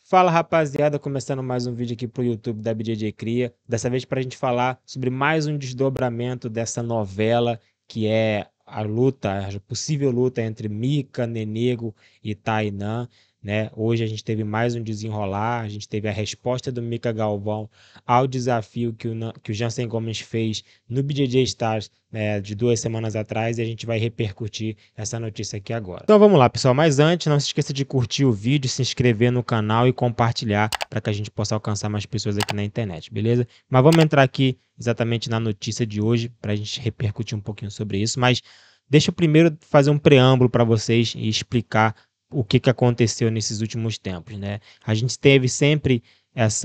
Fala rapaziada, começando mais um vídeo aqui pro YouTube da BJJ Cria. Dessa vez para a gente falar sobre mais um desdobramento dessa novela que é a luta, a possível luta entre Mika, Nenego e Tainan, né? Hoje a gente teve mais um desenrolar, a gente teve a resposta do Mika Galvão ao desafio que o Jansen Gomes fez no BJJ Stars, né, de 2 semanas atrás, e a gente vai repercutir essa notícia aqui agora. Então vamos lá, pessoal, mas antes não se esqueça de curtir o vídeo, se inscrever no canal e compartilhar para que a gente possa alcançar mais pessoas aqui na internet, beleza? Mas vamos entrar aqui exatamente na notícia de hoje para a gente repercutir um pouquinho sobre isso, mas deixa eu primeiro fazer um preâmbulo para vocês e explicar o que aconteceu nesses últimos tempos, né? A gente teve sempre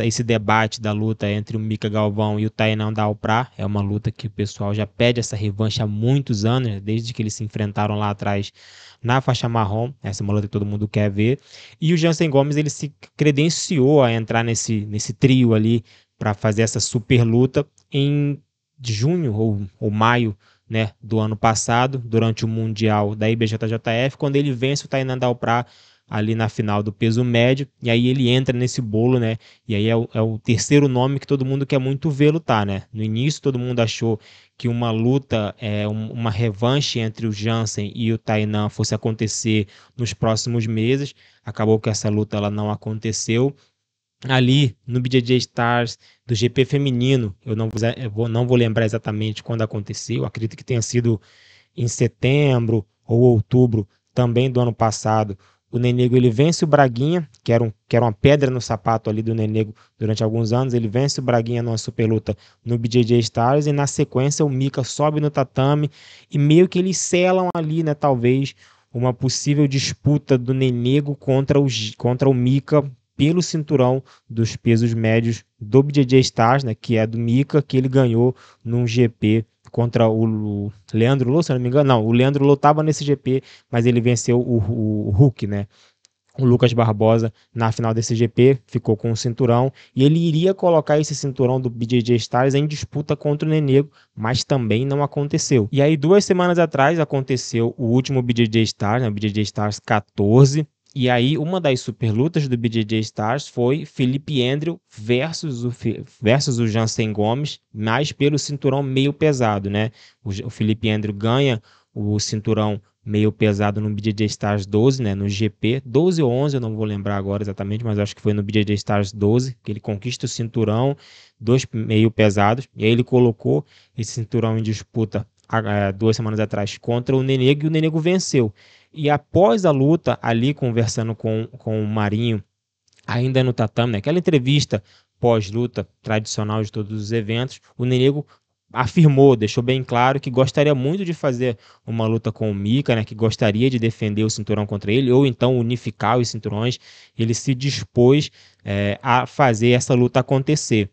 esse debate da luta entre o Mika Galvão e o Tainan Dalprá. É uma luta que o pessoal já pede essa revanche há muitos anos, desde que eles se enfrentaram lá atrás na faixa marrom. Essa é uma luta que todo mundo quer ver. E o Jansen Gomes, ele se credenciou a entrar nesse trio ali para fazer essa super luta em junho ou maio, né, do ano passado, durante o Mundial da IBJJF, quando ele vence o Tainan Dalprá ali na final do peso médio, e aí ele entra nesse bolo, né? E aí é o terceiro nome que todo mundo quer muito ver lutar, né? No início todo mundo achou que uma luta, uma revanche entre o Jansen e o Tainan fosse acontecer nos próximos meses. Acabou que essa luta ela não aconteceu. Ali no BJJ Stars do GP feminino, não vou lembrar exatamente quando aconteceu, acredito que tenha sido em setembro ou outubro também do ano passado. O Nenego ele vence o Braguinha, que era uma pedra no sapato ali do Nenego durante alguns anos. Ele vence o Braguinha numa super luta no BJJ Stars e na sequência o Mika sobe no tatame e meio que eles selam ali, né, talvez uma possível disputa do Nenego contra o Mika pelo cinturão dos pesos médios do BJJ Stars, né, que é do Mika, que ele ganhou num GP contra o Leandro Lô, se eu não me engano. Não, o Leandro Lô estava nesse GP, mas ele venceu o Hulk, né? O Lucas Barbosa na final desse GP, ficou com o cinturão e ele iria colocar esse cinturão do BJJ Stars em disputa contra o Nenego, mas também não aconteceu. E aí 2 semanas atrás aconteceu o último BJJ Stars, né, o BJJ Stars 14, e aí uma das super lutas do BJJ Stars foi Felipe Andrew versus o Jansen Gomes, mas pelo cinturão meio pesado, né? O Felipe Andrew ganha o cinturão meio pesado no BJJ Stars 12, né, no GP, 12 ou 11, eu não vou lembrar agora exatamente, mas acho que foi no BJJ Stars 12, que ele conquista o cinturão, 2 meio pesados, e aí ele colocou esse cinturão em disputa 2 semanas atrás contra o Nenego, e o Nenego venceu. E após a luta, ali conversando com o Marinho, ainda no tatame, né, aquela entrevista pós-luta tradicional de todos os eventos, o Nenego afirmou, deixou bem claro que gostaria muito de fazer uma luta com o Mika, né, que gostaria de defender o cinturão contra ele, ou então unificar os cinturões. Ele se dispôs a fazer essa luta acontecer.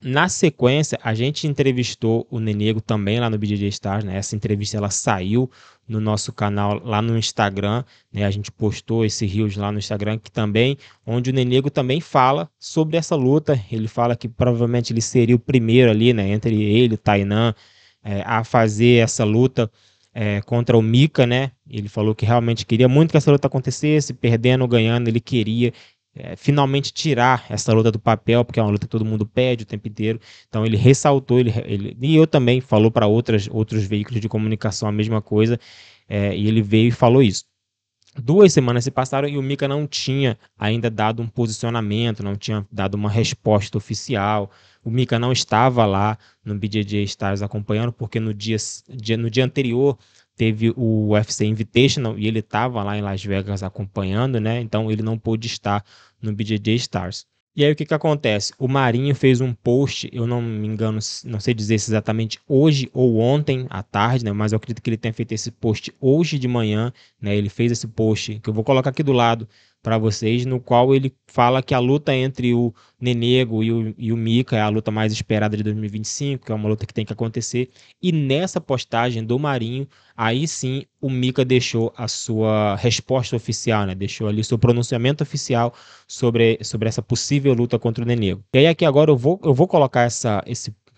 Na sequência, a gente entrevistou o Nenego também lá no BJJ Stars, né? Essa entrevista ela saiu no nosso canal lá no Instagram, né? A gente postou esse Reels lá no Instagram que também, onde o Nenego também fala sobre essa luta. Ele fala que provavelmente ele seria o primeiro ali, né? Entre ele e o Tainan, a fazer essa luta contra o Mika, né? Ele falou que realmente queria muito que essa luta acontecesse, perdendo ou ganhando, ele queria finalmente tirar essa luta do papel, porque é uma luta que todo mundo pede o tempo inteiro. Então ele ressaltou, e eu também falou para outros veículos de comunicação a mesma coisa, e ele veio e falou isso. 2 semanas se passaram e o Mika não tinha ainda dado um posicionamento, não tinha dado uma resposta oficial. O Mika não estava lá no BJJ Stars acompanhando, porque no dia anterior teve o UFC Invitational e ele estava lá em Las Vegas acompanhando, né? Então ele não pôde estar no BJJ Stars. E aí o que acontece? O Marinho fez um post, eu não me engano, não sei dizer se exatamente hoje ou ontem à tarde, né? Mas eu acredito que ele tenha feito esse post hoje de manhã, né? Ele fez esse post que eu vou colocar aqui do lado para vocês, no qual ele fala que a luta entre o Nenego e o Mika é a luta mais esperada de 2025, que é uma luta que tem que acontecer. E nessa postagem do Marinho, aí sim o Mika deixou a sua resposta oficial, né? Deixou ali o seu pronunciamento oficial sobre essa possível luta contra o Nenego. E aí aqui agora eu vou colocar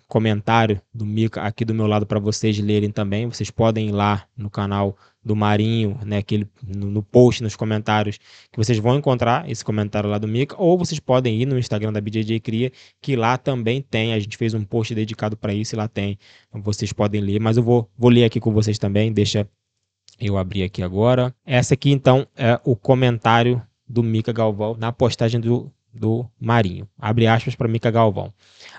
comentário do Mika aqui do meu lado para vocês lerem também. Vocês podem ir lá no canal do Marinho, né, no post, nos comentários, que vocês vão encontrar esse comentário lá do Mika, ou vocês podem ir no Instagram da BJJ Cria, que lá também tem, a gente fez um post dedicado para isso e lá tem, vocês podem ler, mas eu vou ler aqui com vocês também, deixa eu abrir aqui agora. Essa aqui então é o comentário do Mika Galvão na postagem do Marinho. Abre aspas para Mika Galvão.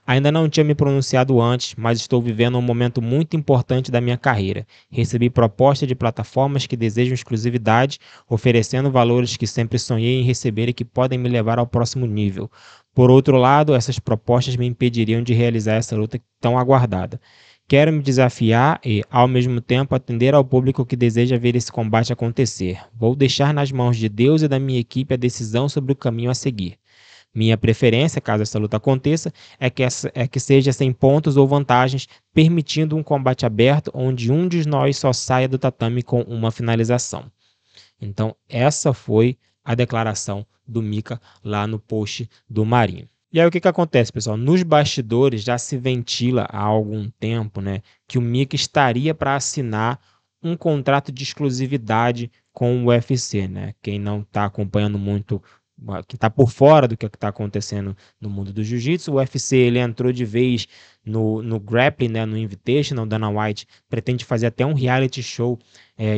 Ainda não tinha me pronunciado antes, mas estou vivendo um momento muito importante da minha carreira. Recebi proposta de plataformas que desejam exclusividade, oferecendo valores que sempre sonhei em receber e que podem me levar ao próximo nível. Por outro lado, essas propostas me impediriam de realizar essa luta tão aguardada. Quero me desafiar e, ao mesmo tempo, atender ao público que deseja ver esse combate acontecer. Vou deixar nas mãos de Deus e da minha equipe a decisão sobre o caminho a seguir. Minha preferência, caso essa luta aconteça, é que seja sem pontos ou vantagens, permitindo um combate aberto onde um de nós só saia do tatame com uma finalização. Então, essa foi a declaração do Mika lá no post do Marinho. E aí o que acontece, pessoal? Nos bastidores já se ventila há algum tempo, né, que o Mika estaria para assinar um contrato de exclusividade com o UFC, né? Quem não está acompanhando muito, que está por fora do que está acontecendo no mundo do jiu-jitsu, o UFC ele entrou de vez no grappling, né, no Invitational. Dana White pretende fazer até um reality show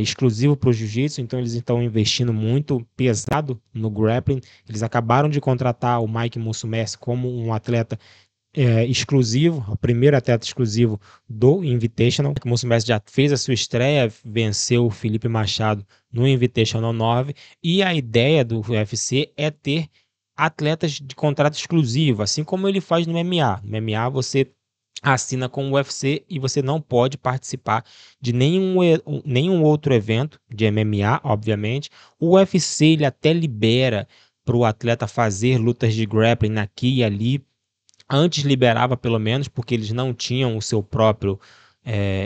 exclusivo para o jiu-jitsu, então eles estão investindo muito pesado no grappling. Eles acabaram de contratar o Mike Musumeci como um atleta exclusivo, o primeiro atleta exclusivo do Invitational. O Musumeci já fez a sua estreia, venceu o Felipe Machado no Invitational 9, e a ideia do UFC é ter atletas de contrato exclusivo, assim como ele faz no MMA. No MMA você assina com o UFC e você não pode participar de nenhum outro evento de MMA, obviamente. O UFC ele até libera para o atleta fazer lutas de grappling aqui e ali. Antes liberava pelo menos, porque eles não tinham o seu próprio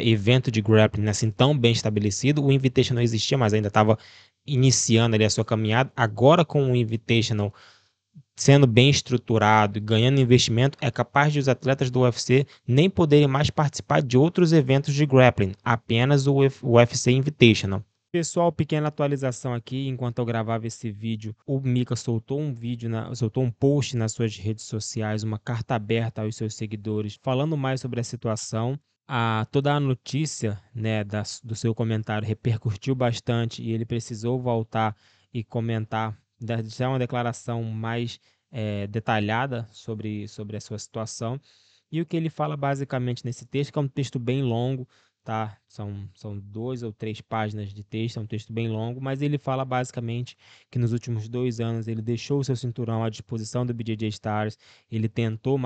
evento de grappling assim tão bem estabelecido. O Invitational não existia, mas ainda estava iniciando ali a sua caminhada. Agora com o Invitational sendo bem estruturado e ganhando investimento, é capaz de os atletas do UFC nem poderem mais participar de outros eventos de grappling, apenas o UFC Invitational. Pessoal, pequena atualização aqui, enquanto eu gravava esse vídeo, o Mika soltou um post nas suas redes sociais, uma carta aberta aos seus seguidores, falando mais sobre a situação. Toda a notícia, né, do seu comentário repercutiu bastante e ele precisou voltar e comentar, deixar uma declaração mais detalhada sobre a sua situação. E o que ele fala basicamente nesse texto, que é um texto bem longo, tá? São 2 ou 3 páginas de texto, é um texto bem longo, mas ele fala basicamente que nos últimos 2 anos ele deixou o seu cinturão à disposição do BJJ Stars, ele tentou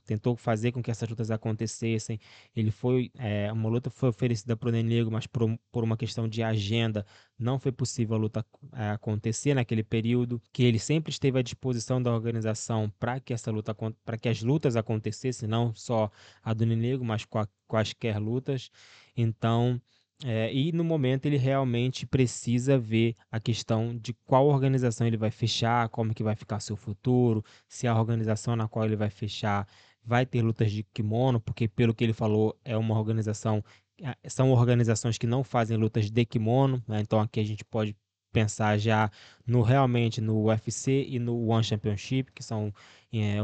tentou fazer com que essas lutas acontecessem, uma luta foi oferecida para o Nenego, mas por uma questão de agenda não foi possível a luta acontecer naquele período, que ele sempre esteve à disposição da organização para que as lutas acontecessem, não só a do Nenego, mas quaisquer lutas. Então, e no momento ele realmente precisa ver a questão de qual organização ele vai fechar, como que vai ficar seu futuro, se a organização na qual ele vai fechar vai ter lutas de kimono, porque pelo que ele falou são organizações que não fazem lutas de kimono, né? Então aqui a gente pode pensar já realmente no UFC e no One Championship, que são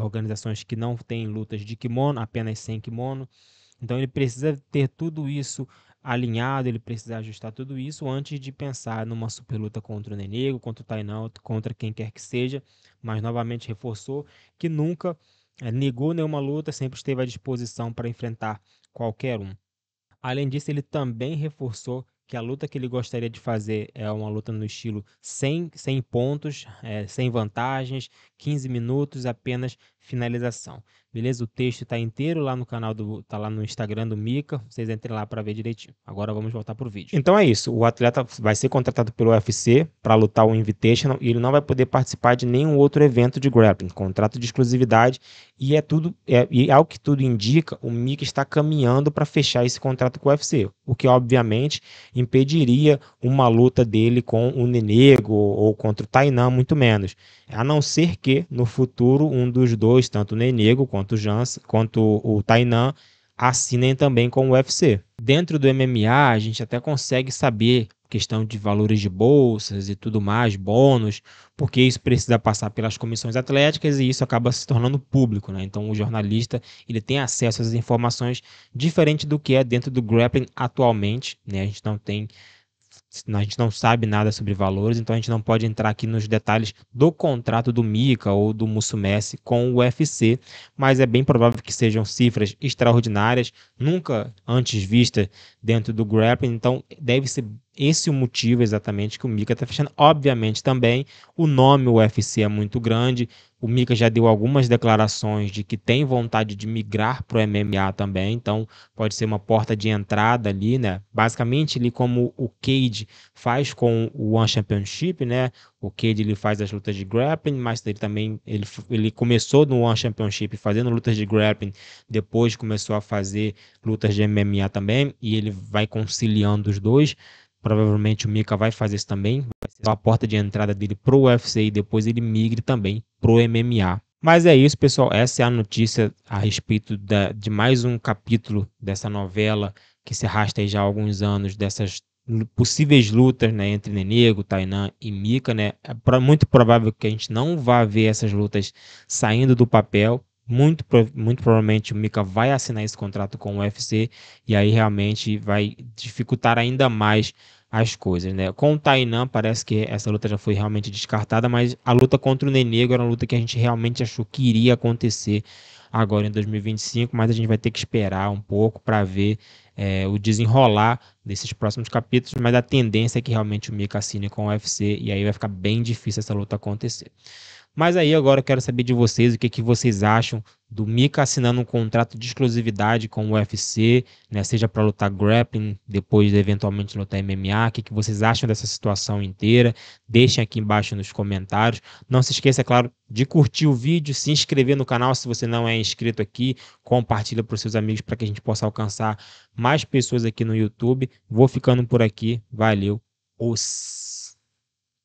organizações que não têm lutas de kimono, apenas sem kimono. Então ele precisa ter tudo isso alinhado, ele precisa ajustar tudo isso antes de pensar numa super luta contra o Nenego, contra o Tainan, contra quem quer que seja, mas novamente reforçou que nunca negou nenhuma luta, sempre esteve à disposição para enfrentar qualquer um. Além disso, ele também reforçou que a luta que ele gostaria de fazer é uma luta no estilo sem pontos, sem vantagens, 15 minutos, apenas finalização. Beleza? O texto está inteiro lá no canal tá lá no Instagram do Mika, vocês entrem lá para ver direitinho. Agora vamos voltar pro vídeo. Então é isso, o atleta vai ser contratado pelo UFC para lutar o Invitational e ele não vai poder participar de nenhum outro evento de grappling, contrato de exclusividade, e ao que tudo indica, o Mika está caminhando para fechar esse contrato com o UFC, o que obviamente impediria uma luta dele com o Nenego ou contra o Tainan, muito menos. A não ser que no futuro um dos dois, tanto o Nenego quanto quanto o Tainan assinem também com o UFC. Dentro do MMA, a gente até consegue saber questão de valores de bolsas e tudo mais, bônus, porque isso precisa passar pelas comissões atléticas e isso acaba se tornando público, né? Então o jornalista ele tem acesso às informações diferente do que é dentro do grappling atualmente, né? A gente não sabe nada sobre valores, então a gente não pode entrar aqui nos detalhes do contrato do Mika ou do Musumeci com o UFC, mas é bem provável que sejam cifras extraordinárias, nunca antes vistas dentro do grappling, então deve ser esse o motivo exatamente que o Mika está fechando. Obviamente também o nome UFC é muito grande, o Mika já deu algumas declarações de que tem vontade de migrar para o MMA também, então pode ser uma porta de entrada ali, né? Basicamente, ele como o Cage faz com o One Championship, né? O Cage ele faz as lutas de grappling, mas ele também ele começou no One Championship fazendo lutas de grappling, depois começou a fazer lutas de MMA também, e ele vai conciliando os dois. Provavelmente o Mika vai fazer isso também, vai ser a porta de entrada dele pro UFC e depois ele migre também pro MMA. Mas é isso, pessoal. Essa é a notícia a respeito de mais um capítulo dessa novela que se arrasta aí já há alguns anos, dessas possíveis lutas, né, entre Nenego, Tainan e Mika, né? Muito provável que a gente não vá ver essas lutas saindo do papel. Muito provavelmente o Mika vai assinar esse contrato com o UFC e aí realmente vai dificultar ainda mais as coisas, né? Com o Tainan parece que essa luta já foi realmente descartada, mas a luta contra o Nenego era uma luta que a gente realmente achou que iria acontecer agora em 2025, mas a gente vai ter que esperar um pouco para ver o desenrolar desses próximos capítulos, mas a tendência é que realmente o Mika assine com o UFC e aí vai ficar bem difícil essa luta acontecer. Mas aí agora eu quero saber de vocês o que vocês acham do Mika assinando um contrato de exclusividade com o UFC, né, seja para lutar grappling, depois eventualmente lutar MMA. O que vocês acham dessa situação inteira? Deixem aqui embaixo nos comentários. Não se esqueça, é claro, de curtir o vídeo, se inscrever no canal se você não é inscrito aqui, compartilha para os seus amigos para que a gente possa alcançar mais pessoas aqui no YouTube. Vou ficando por aqui. Valeu. Os